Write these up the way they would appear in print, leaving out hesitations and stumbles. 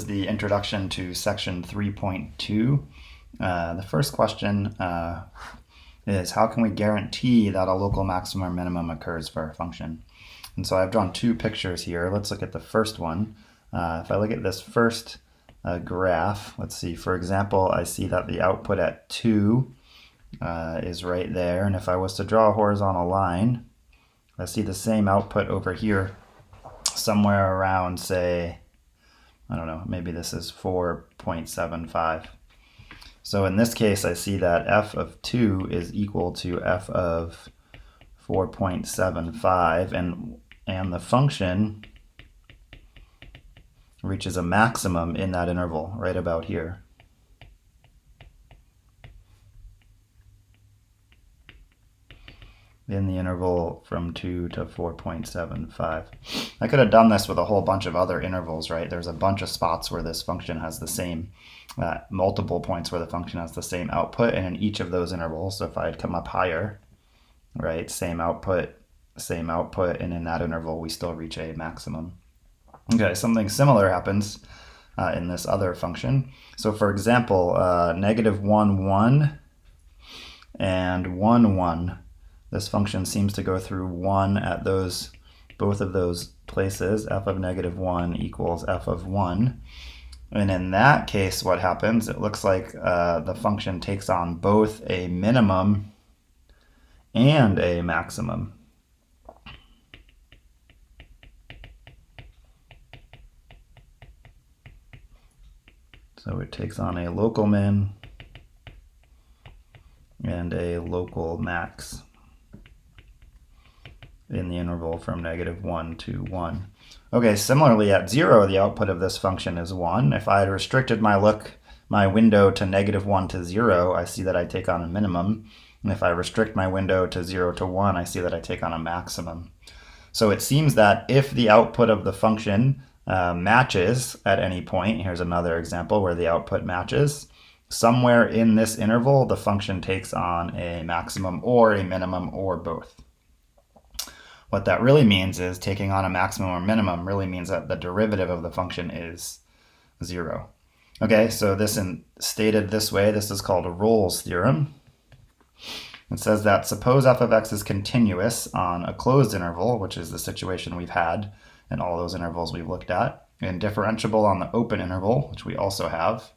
The introduction to section 3.2. The first question is how can we guarantee that a local maximum or minimum occurs for our function? And so I've drawn two pictures here. Let's look at the first one. If I look at this first graph, let's see, for example, I see that the output at 2 is right there. And if I was to draw a horizontal line, I see the same output over here somewhere around, say, I don't know, maybe this is 4.75. So in this case, I see that f of 2 is equal to f of 4.75, and the function reaches a maximum in that interval right about here. In the interval from 2 to 4.75. I could have done this with a whole bunch of other intervals, right? There's a bunch of spots where this function has the same, multiple points where the function has the same output, and in each of those intervals, so if I had come up higher, right, same output, and in that interval we still reach a maximum. Okay, something similar happens in this other function. So for example, negative 1, 1, and 1, 1. This function seems to go through 1 at both of those places. F of negative 1 equals f of 1. And in that case, what happens, it looks like the function takes on both a minimum and a maximum. So it takes on a local min and a local max in the interval from negative 1 to 1. Okay, similarly at 0, the output of this function is 1. If I had restricted my window to negative 1 to 0, I see that I take on a minimum. And if I restrict my window to 0 to 1, I see that I take on a maximum. So it seems that if the output of the function matches at any point, here's another example where the output matches, somewhere in this interval, the function takes on a maximum or a minimum or both. What that really means is taking on a maximum or minimum really means that the derivative of the function is 0. Okay, so stated this way, this is called Rolle's theorem. It says that suppose f of x is continuous on a closed interval, which is the situation we've had in all those intervals we've looked at, and differentiable on the open interval, which we also have.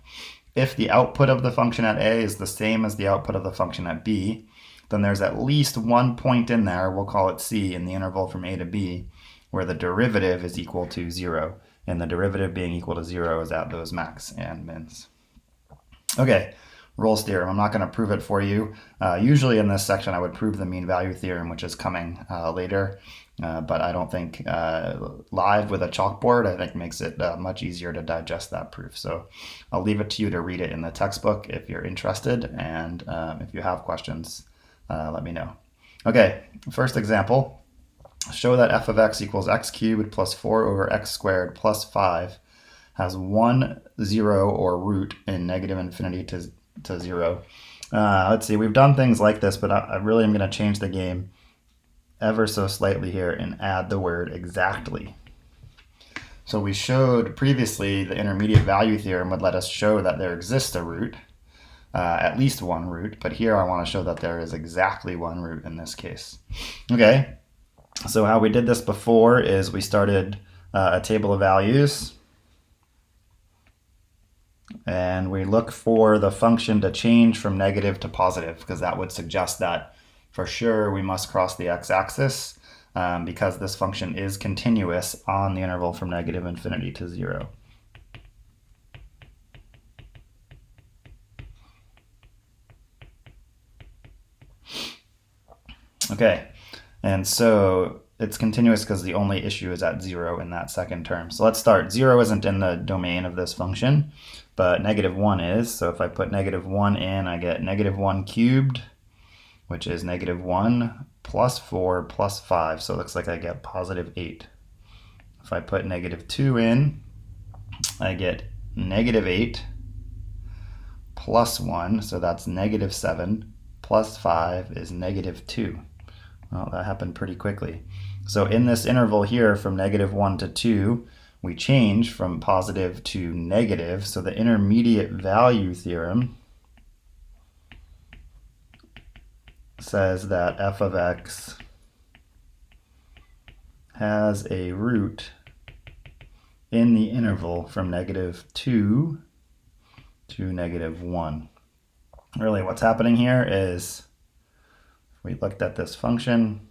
If the output of the function at a is the same as the output of the function at b, then there's at least one point in there, we'll call it c, in the interval from a to b, where the derivative is equal to 0. And the derivative being equal to 0 is at those max and mins. Okay, Rolle's theorem. I'm not going to prove it for you. Usually in this section I would prove the mean value theorem, which is coming later. But I don't think live with a chalkboard, I think makes it much easier to digest that proof. So I'll leave it to you to read it in the textbook if you're interested. And if you have questions, let me know. Okay, first example, show that f of x equals x cubed plus 4 over x squared plus 5 has 1, 0, or root in negative infinity to 0. Let's see, we've done things like this, but I really am going to change the game ever so slightly here and add the word exactly. So we showed previously the intermediate value theorem would let us show that there exists a root. At least one root, but here I want to show that there is exactly one root in this case. Okay, so how we did this before is we started a table of values, and we look for the function to change from negative to positive, because that would suggest that for sure we must cross the x-axis because this function is continuous on the interval from negative infinity to 0. Okay, and so it's continuous because the only issue is at 0 in that second term. So let's start. 0 isn't in the domain of this function, but negative 1 is. So if I put negative 1 in, I get negative 1 cubed, which is negative 1 plus 4 plus 5. So it looks like I get positive 8. If I put negative 2 in, I get negative 8 plus 1. So that's negative 7 plus 5 is negative 2. Well, that happened pretty quickly. So in this interval here from negative 1 to 2, we change from positive to negative. So the intermediate value theorem says that f of x has a root in the interval from -2 to -1. Really, what's happening here is, if we looked at this function,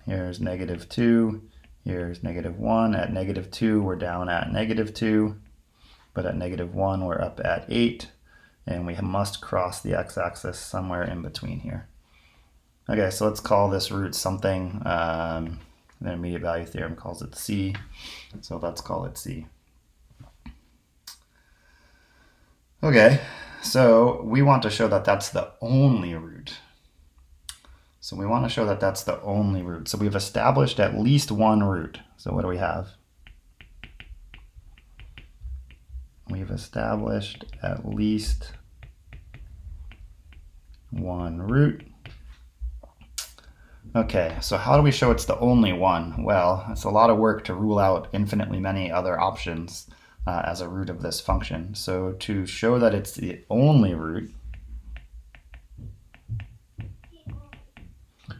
here's -2, here's -1. At -2, we're down at -2, but at -1, we're up at 8, and we must cross the x-axis somewhere in between here. Okay, so let's call this root something. The intermediate value theorem calls it c, so let's call it c. Okay, so we want to show that that's the only root. So we want to show that that's the only root. So we've established at least one root. So what do we have? We've established at least one root. Okay, so how do we show it's the only one? Well, it's a lot of work to rule out infinitely many other options as a root of this function. So to show that it's the only root,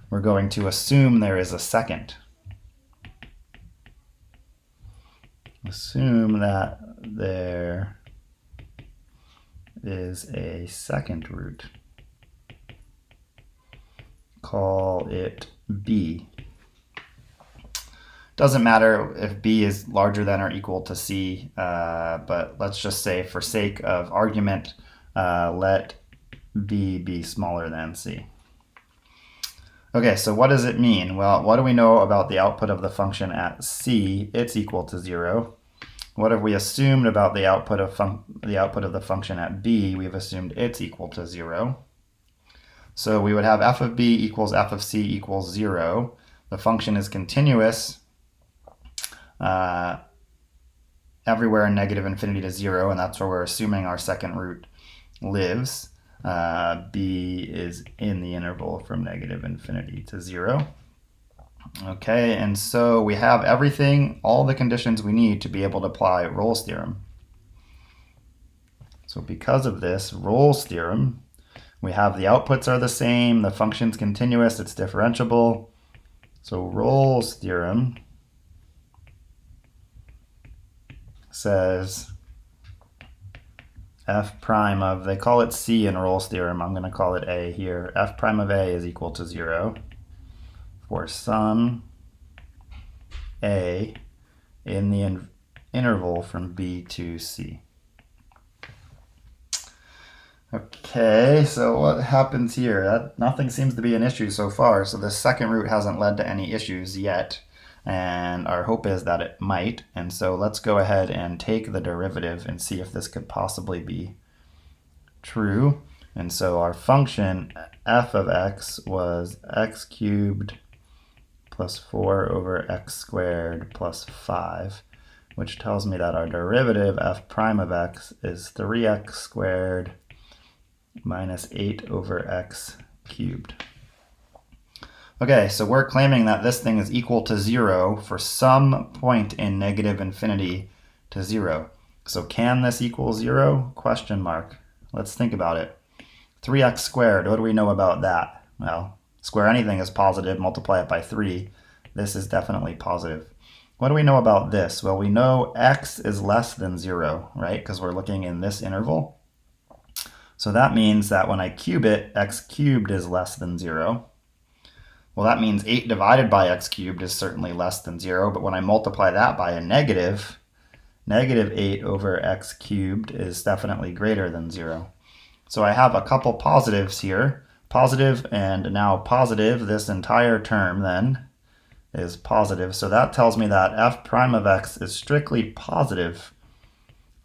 we're going to assume there is a second. Assume that there is a second root. Call it b. Doesn't matter if b is larger than or equal to c, but let's just say for sake of argument, let b be smaller than c. Okay, so what does it mean? Well, what do we know about the output of the function at c? It's equal to 0. What have we assumed about the output of the function at b? We've assumed it's equal to 0. So we would have f of b equals f of c equals 0. The function is continuous everywhere in -infinity to 0, and that's where we're assuming our second root lives. B is in the interval from -infinity to 0. Okay, and so we have everything, all the conditions we need to be able to apply Rolle's theorem. So because of this, Rolle's theorem, we have the outputs are the same, the function's continuous, it's differentiable. So Rolle's theorem says f prime of, they call it c in Rolle's theorem, I'm going to call it a here, f prime of a is equal to 0 for some a in the interval from b to c. Okay, so what happens here? Nothing seems to be an issue so far, so the second root hasn't led to any issues yet, and our hope is that it might. And so let's go ahead and take the derivative and see if this could possibly be true. And so our function f of x was x cubed plus 4 over x squared plus 5, which tells me that our derivative f prime of x is 3x squared minus 8 over x cubed. Okay, so we're claiming that this thing is equal to 0 for some point in -infinity to 0. So can this equal 0? Question mark. Let's think about it. 3x squared, what do we know about that? Well, square anything is positive, multiply it by 3. This is definitely positive. What do we know about this? Well, we know x is less than 0, right? Because we're looking in this interval. So that means that when I cube it, x cubed is less than 0. Well, that means 8 divided by x cubed is certainly less than 0, but when I multiply that by a negative, -8 over x cubed is definitely greater than 0. So I have a couple positives here, positive and now positive. This entire term then is positive. So that tells me that f prime of x is strictly positive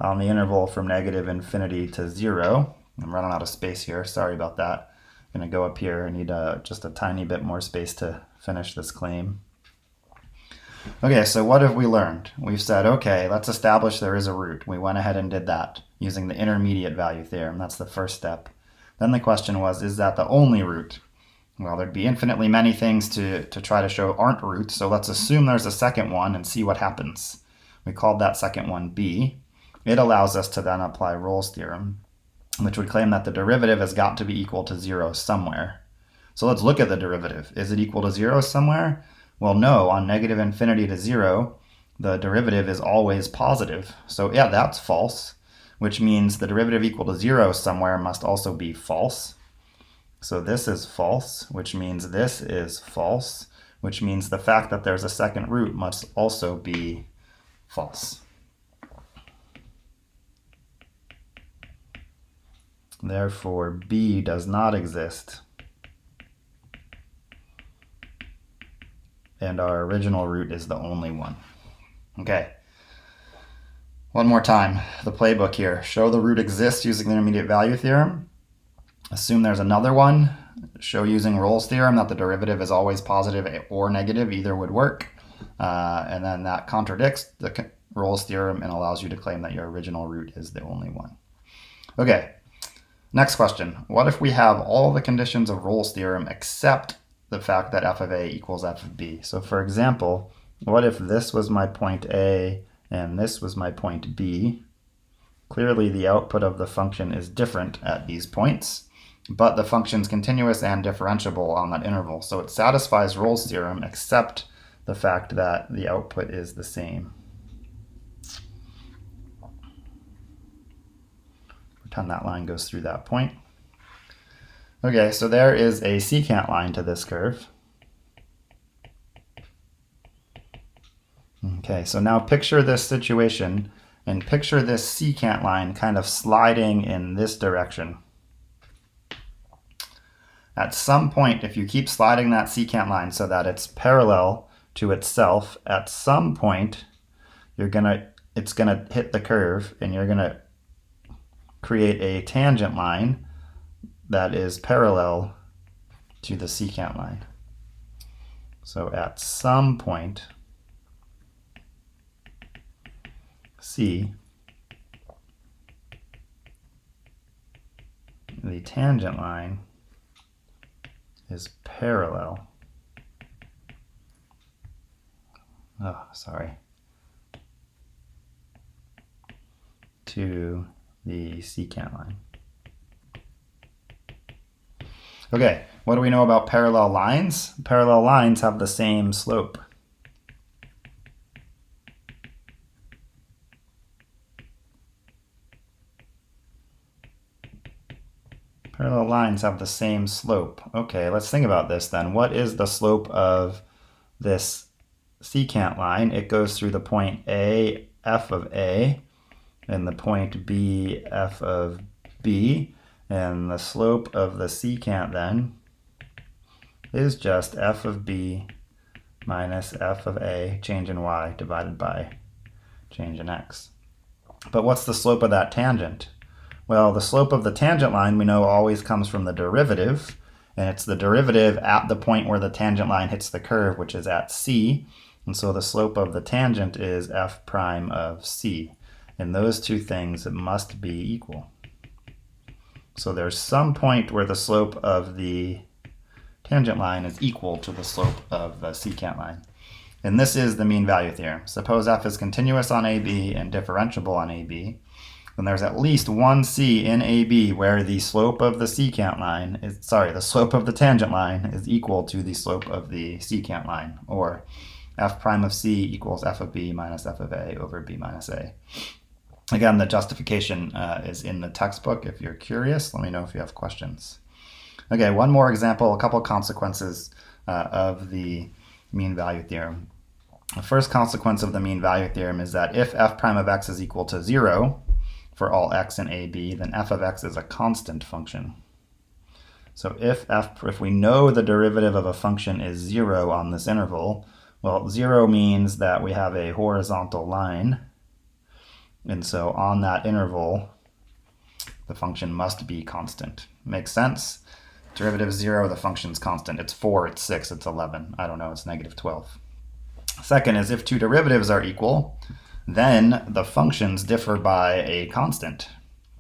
on the interval from -infinity to 0. I'm running out of space here. Sorry about that. I'm going to go up here. I need just a tiny bit more space to finish this claim. Okay, so what have we learned? We've said, okay, let's establish there is a root. We went ahead and did that using the intermediate value theorem. That's the first step. Then the question was, is that the only root? Well, there'd be infinitely many things to try to show aren't roots, so let's assume there's a second one and see what happens. We called that second one b. It allows us to then apply Rolle's theorem, which would claim that the derivative has got to be equal to 0 somewhere. So let's look at the derivative. Is it equal to 0 somewhere? Well, no. On negative infinity to 0, the derivative is always positive. So yeah, that's false, which means the derivative equal to 0 somewhere must also be false. So this is false, which means this is false, which means the fact that there's a second root must also be false. Therefore, b does not exist, and our original root is the only one. Okay. One more time, the playbook here. Show the root exists using the intermediate value theorem. Assume there's another one. Show using Rolle's theorem that the derivative is always positive or negative. Either would work. And then that contradicts the Rolle's theorem and allows you to claim that your original root is the only one. Okay. Next question. What if we have all the conditions of Rolle's theorem except the fact that f of a equals f of b? So for example, what if this was my point A and this was my point B? Clearly the output of the function is different at these points, but the function's continuous and differentiable on that interval. So it satisfies Rolle's theorem except the fact that the output is the same. Pretend that line goes through that point. Okay, so there is a secant line to this curve. Okay, so now picture this situation and picture this secant line kind of sliding in this direction. At some point, if you keep sliding that secant line so that it's parallel to itself, at some point it's gonna hit the curve and you're gonna create a tangent line that is parallel to the secant line. So at some point, C, the tangent line is parallel. To the secant line. Okay, what do we know about parallel lines? Parallel lines have the same slope. Parallel lines have the same slope. Okay, let's think about this then. What is the slope of this secant line? It goes through the point A, f of A, and the point B, f of B, and the slope of the secant then is just f of B minus f of A, change in y, divided by change in x. But what's the slope of that tangent? Well, the slope of the tangent line we know always comes from the derivative, and it's the derivative at the point where the tangent line hits the curve, which is at C, and so the slope of the tangent is f prime of C. And those two things must be equal. So there's some point where the slope of the tangent line is equal to the slope of the secant line. And this is the mean value theorem. Suppose f is continuous on AB and differentiable on AB. Then there's at least one C in AB where the slope of the secant line is, the slope of the tangent line is equal to the slope of the secant line, or f prime of C equals f of B minus f of A over B minus A. Again, the justification is in the textbook. If you're curious, let me know if you have questions. Okay, one more example, a couple consequences of the mean value theorem. The first consequence of the mean value theorem is that if f prime of x is equal to 0 for all x in AB, then f of x is a constant function. So if we know the derivative of a function is 0 on this interval, well, 0 means that we have a horizontal line. And so on that interval, the function must be constant. Makes sense? Derivative 0, the function's constant. It's 4, it's 6, it's 11. I don't know, it's negative 12. Second is if two derivatives are equal, then the functions differ by a constant.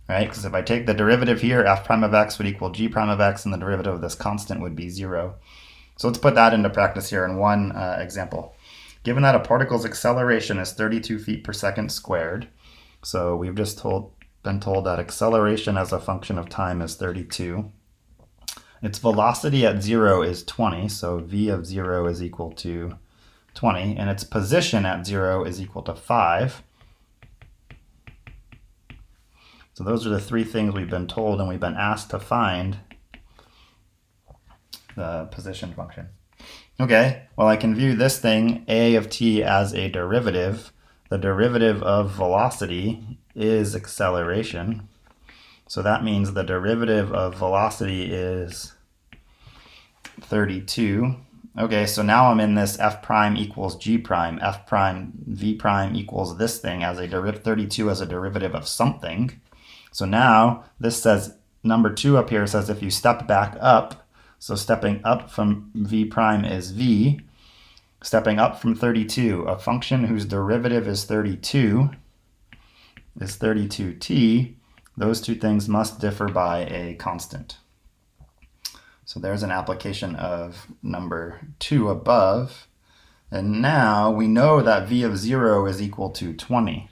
right? Because if I take the derivative here, f prime of x would equal g prime of x, and the derivative of this constant would be 0. So let's put that into practice here in one example. Given that a particle's acceleration is 32 feet per second squared, so we've just been told that acceleration as a function of time is 32. Its velocity at 0 is 20, so v of 0 is equal to 20, and its position at 0 is equal to 5. So those are the three things we've been told, and we've been asked to find the position function. Okay, well, I can view this thing, a of t, as a derivative. The derivative of velocity is acceleration. So that means the derivative of velocity is 32. Okay, so now I'm in this f prime equals g prime, f prime, v prime equals this thing as a 32 as a derivative of something. So now this says, number 2 up here says if you step back up, so stepping up from v prime is v. Stepping up from 32, a function whose derivative is 32 is 32t. Those two things must differ by a constant. So there's an application of number 2 above. And now we know that v of 0 is equal to 20.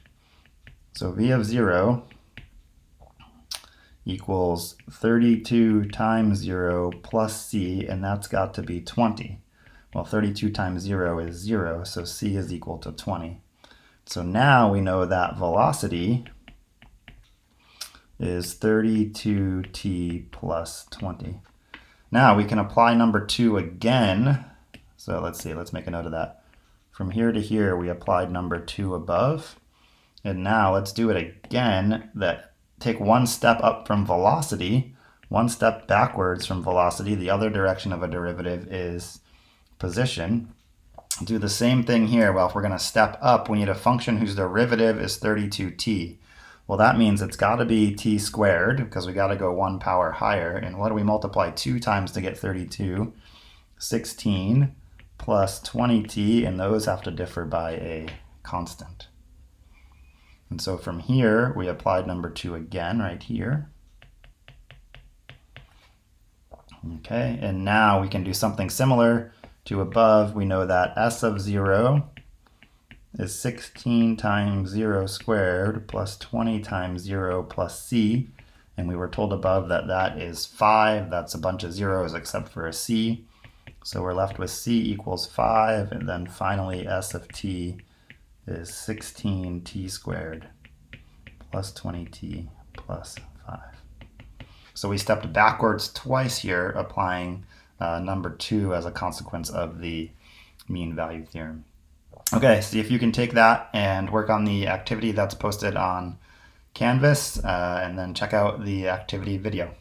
So v of 0 equals 32 times 0 plus c, and that's got to be 20. Well, 32 times 0 is 0, so c is equal to 20. So now we know that velocity is 32t plus 20. Now we can apply number 2 again. So let's see, let's make a note of that. From here to here, we applied number 2 above. And now let's do it again. Take one step up from velocity, one step backwards from velocity. The other direction of a derivative is position. Do the same thing here. Well, if we're going to step up, we need a function whose derivative is 32t. Well, that means it's got to be t squared because we got to go 1 power higher. And what do we multiply 2 times to get 32? 16 plus 20t, and those have to differ by a constant. And so from here, we applied number 2 again right here. Okay, and now we can do something similar to above. We know that s of 0 is 16 times 0 squared plus 20 times 0 plus c. And we were told above that that is 5. That's a bunch of zeros except for a c. So we're left with c equals 5. And then finally, s of t is 16t squared plus 20t plus 5. So we stepped backwards twice here, applying number 2 as a consequence of the mean value theorem. Okay, see if you can take that and work on the activity that's posted on Canvas, and then check out the activity video.